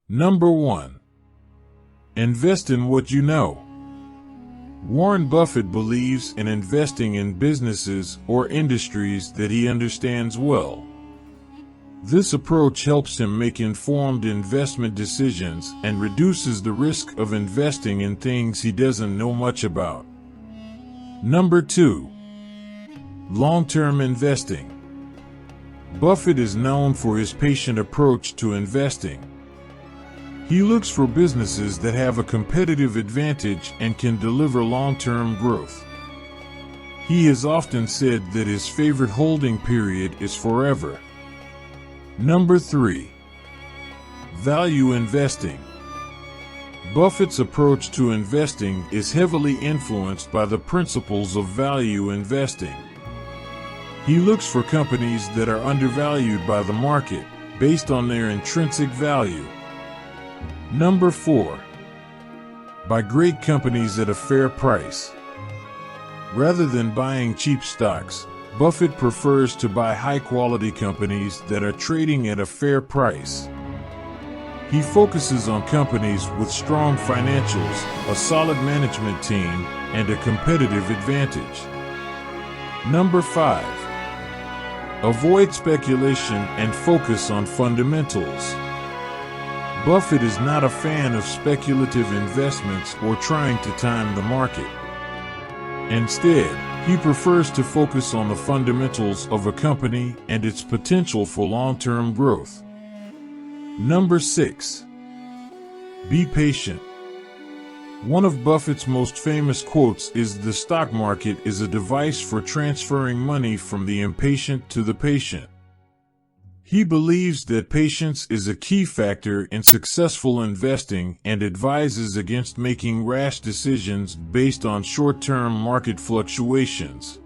Number 1. Invest in what you know. Warren Buffett believes in investing in businesses or industries that he understands well. This approach helps him make informed investment decisions and reduces the risk of investing in things he doesn't know much about. Number 2. Long-term investing. Buffett is known for his patient approach to investing. He looks for businesses that have a competitive advantage and can deliver long-term growth. He has often said that his favorite holding period is forever. Number 3. Value investing. Buffett's approach to investing is heavily influenced by the principles of value investing. He looks for companies that are undervalued by the market based on their intrinsic value. Number 4. Buy great companies at a fair price. Rather than buying cheap stocks, Buffett prefers to buy high-quality companies that are trading at a fair price. He focuses on companies with strong financials, a solid management team, and a competitive advantage. Number 5. Avoid speculation and focus on fundamentals. Buffett is not a fan of speculative investments or trying to time the market. Instead, he prefers to focus on the fundamentals of a company and its potential for long-term growth. Number 6. Be patient. One of Buffett's most famous quotes is, "The stock market is a device for transferring money from the impatient to the patient." He believes that patience is a key factor in successful investing and advises against making rash decisions based on short-term market fluctuations.